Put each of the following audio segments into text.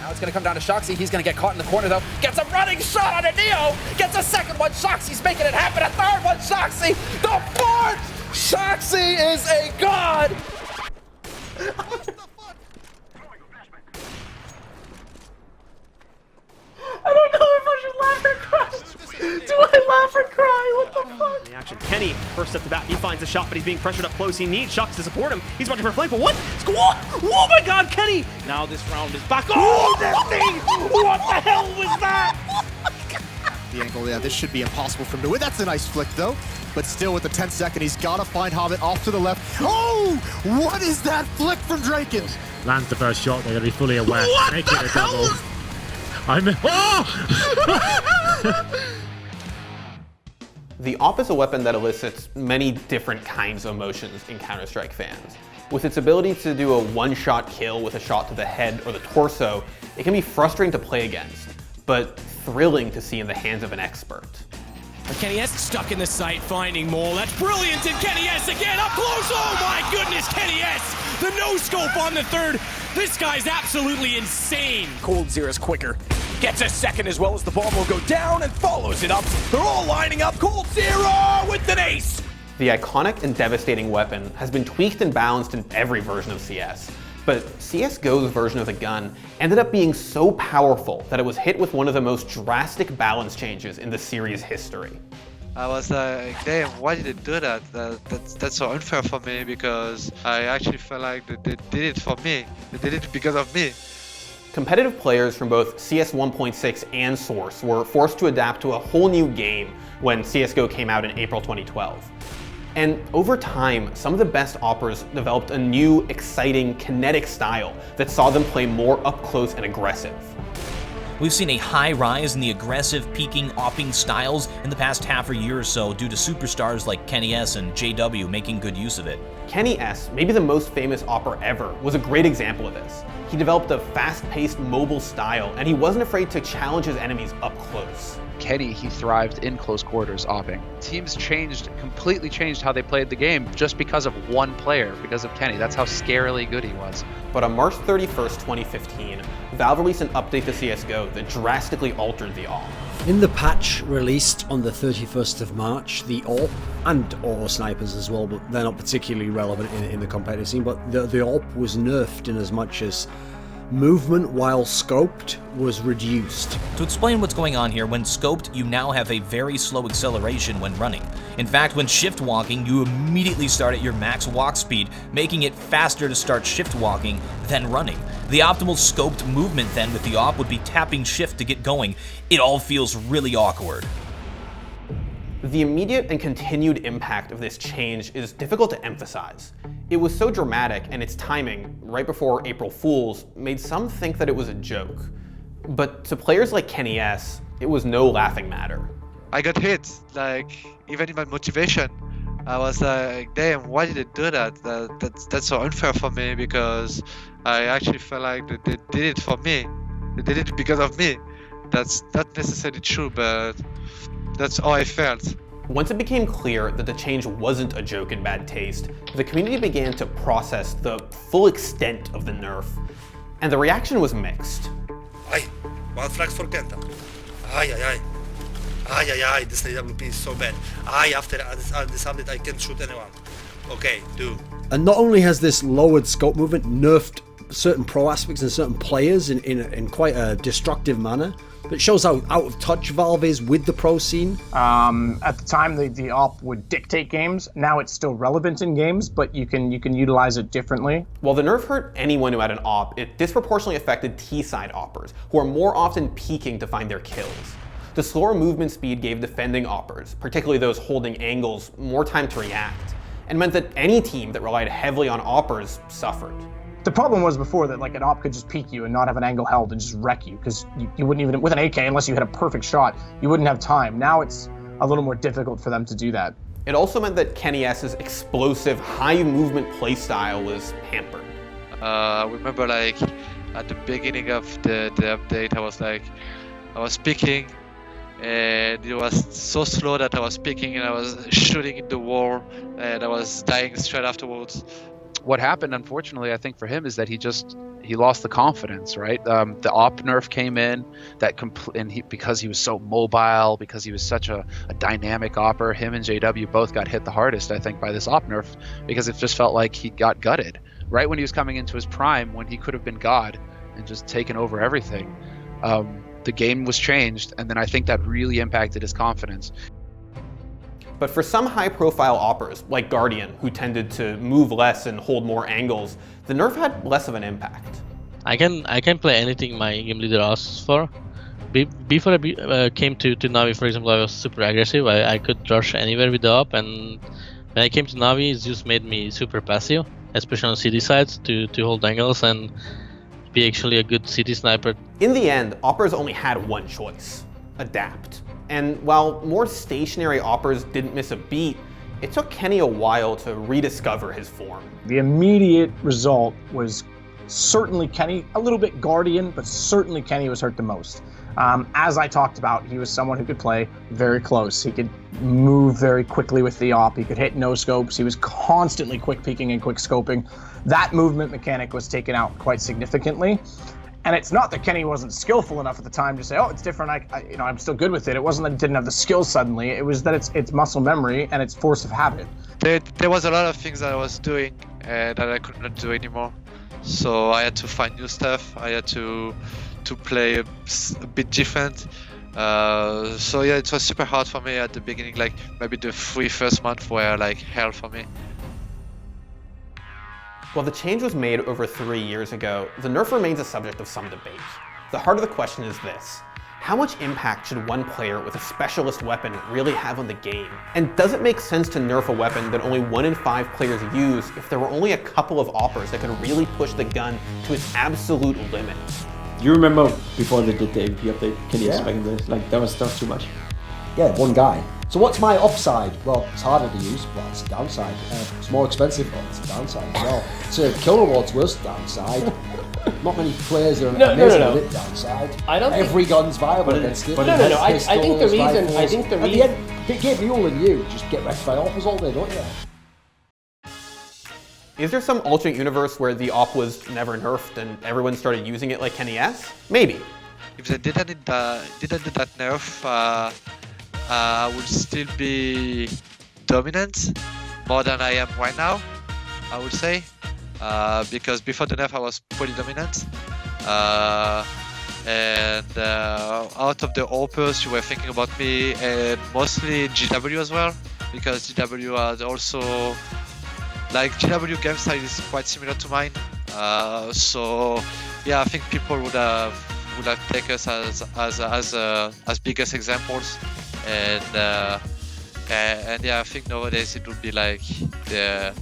Now it's going to come down to Shoxy. He's going to get caught in the corner, though. Gets a running shot on a Neo. Gets a second one. Shoxy's making it happen. A third one. Shoxy. The fourth. Shoxy is a god. What the fuck? I don't know if I should laugh or cry. Do I laugh or cry? What the fuck? The action. Kenny, first up the bat, he finds a shot, but he's being pressured up close. He needs Shox to support him. He's watching for a flank, but what? Oh my god, Kenny! Now this round is back. Oh, that thing! What the hell was that? The angle, yeah, this should be impossible for him to win. That's a nice flick, though. But still, with the 10 second, he's got to find Hobbit off to the left. Oh! What is that flick from Draken? Lands the first shot, they're going to be fully aware. What Make the it a hell double. was- The AWP is a weapon that elicits many different kinds of emotions in Counter-Strike fans. With its ability to do a one-shot kill with a shot to the head or the torso, it can be frustrating to play against, but thrilling to see in the hands of an expert. Kenny S stuck in the sight, finding Mole. That's brilliant, and Kenny S again up close. Oh my goodness, Kenny S! The no-scope on the third. This guy's absolutely insane. Cold Zero's quicker. Gets a second as well as the bomb will go down and follows it up. They're all lining up. Cold Zero with an ace. The iconic and devastating weapon has been tweaked and balanced in every version of CS. But CSGO's version of the gun ended up being so powerful that it was hit with one of the most drastic balance changes in the series' history. I was like, damn, why did they do that? That's so unfair for me, because I actually felt like they did it for me. They did it because of me. Competitive players from both CS 1.6 and Source were forced to adapt to a whole new game when CSGO came out in April 2012. And over time, some of the best AWPers developed a new, exciting, kinetic style that saw them play more up close and aggressive. We've seen a high rise in the aggressive, peeking, AWPing styles in the past half a year or so due to superstars like Kenny S and JW making good use of it. Kenny S, maybe the most famous AWPer ever, was a great example of this. He developed a fast-paced, mobile style, and he wasn't afraid to challenge his enemies up close. Kenny, he thrived in close quarters AWPing. Teams completely changed how they played the game just because of one player, because of Kenny. That's how scarily good he was. But on March 31st, 2015, Valve released an update to CSGO that drastically altered the AWP. In the patch released on the 31st of March, the AWP, and auto snipers as well, but they're not particularly relevant in the competitive scene, but the AWP was nerfed in as much as movement while scoped was reduced. To explain what's going on here, when scoped, you now have a very slow acceleration when running. In fact, when shift walking, you immediately start at your max walk speed, making it faster to start shift walking than running. The optimal scoped movement then with the AWP would be tapping shift to get going. It all feels really awkward. The immediate and continued impact of this change is difficult to emphasize. It was so dramatic, and its timing, right before April Fools, made some think that it was a joke. But to players like Kenny S, it was no laughing matter. I got hit, like, even in my motivation. I was like, damn, why did they do that? That's so unfair for me, because I actually felt like they did it for me. They did it because of me. That's not necessarily true, but that's how I felt. Once it became clear that the change wasn't a joke in bad taste, the community began to process the full extent of the nerf, and the reaction was mixed. Aye, one flag for Kenta. Aye. Aye, this AWP is so bad. Aye, after this update I can't shoot anyone. Okay, do. And not only has this lowered scope movement nerfed certain pro aspects and certain players in quite a destructive manner, but it shows how out of touch Valve is with the pro scene. At the time, the AWP would dictate games. Now it's still relevant in games, but you can utilize it differently. While the nerf hurt anyone who had an AWP, it disproportionately affected T-side AWPers, who are more often peeking to find their kills. The slower movement speed gave defending AWPers, particularly those holding angles, more time to react, and meant that any team that relied heavily on AWPers suffered. The problem was before that like an AWP could just peek you and not have an angle held and just wreck you, because you wouldn't even, with an AK, unless you had a perfect shot, you wouldn't have time. Now it's a little more difficult for them to do that. It also meant that Kenny S's explosive, high movement playstyle was hampered. I remember like at the beginning of the update, I was peeking, and it was so slow that I was peeking and I was shooting in the wall, and I was dying straight afterwards. what happened, unfortunately, I think for him is that he lost the confidence, right? The AWP nerf came in, because he was so mobile, because he was such a dynamic AWPer, him and JW both got hit the hardest, I think, by this AWP nerf, because it just felt like he got gutted. Right when he was coming into his prime, when he could have been God and just taken over everything, the game was changed, and then I think that really impacted his confidence. But for some high-profile AWPers, like Guardian, who tended to move less and hold more angles, the nerf had less of an impact. I can play anything my game leader asks for. Before I came to Navi, for example, I was super aggressive. I could rush anywhere with the AWP, and when I came to Navi, Zeus made me super passive, especially on city sides, to hold angles and be actually a good city sniper. In the end, AWPers only had one choice: adapt. And while more stationary AWPers didn't miss a beat, it took Kenny a while to rediscover his form. The immediate result was certainly Kenny, a little bit Guardian, but certainly Kenny was hurt the most. As I talked about, he was someone who could play very close. He could move very quickly with the AWP. He could hit no scopes. He was constantly quick peeking and quick scoping. That movement mechanic was taken out quite significantly. And it's not that Kenny wasn't skillful enough at the time to say, oh, it's different, I'm still good with it. It wasn't that he didn't have the skills suddenly. It was that it's muscle memory and it's force of habit. There was a lot of things that I was doing that I could not do anymore. So I had to find new stuff. I had to play a bit different. So yeah, it was super hard for me at the beginning. Like maybe the first months were like hell for me. While the change was made over 3 years ago, the nerf remains a subject of some debate. The heart of the question is this: how much impact should one player with a specialist weapon really have on the game? And does it make sense to nerf a weapon that only 1 in 5 players use if there were only a couple of AWPers that could really push the gun to its absolute limit? You remember before they did the AWP update, Kenny was back in this, like that was too much. Yeah, one guy. So what's my upside? Well, it's harder to use, but it's a downside. It's more expensive, but it's a downside as well. So kill reward's worst downside. Not many players are amazing at it downside. I don't Every gun's viable against it. No. I think the reason. At the end, Gabe Mule and you just get wrecked by AWPers all day, don't you? Is there some alternate universe where the AWP was never nerfed and everyone started using it like Kenny S? Maybe. If they didn't do that nerf, I would still be dominant more than I am right now, I would say. Because before the nerf I was pretty dominant. And out of the AWPers you were thinking about me, and mostly GW as well, because GW are also, like, GW game style is quite similar to mine. So yeah, I think people would have taken us as biggest examples. And yeah, I think nowadays it would be like the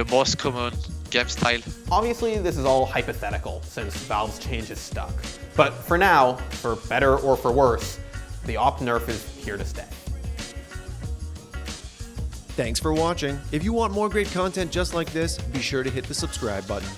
most common game style. Obviously, this is all hypothetical since Valve's change is stuck. But for now, for better or for worse, the AWP nerf is here to stay. Thanks for watching. If you want more great content just like this, be sure to hit the subscribe button.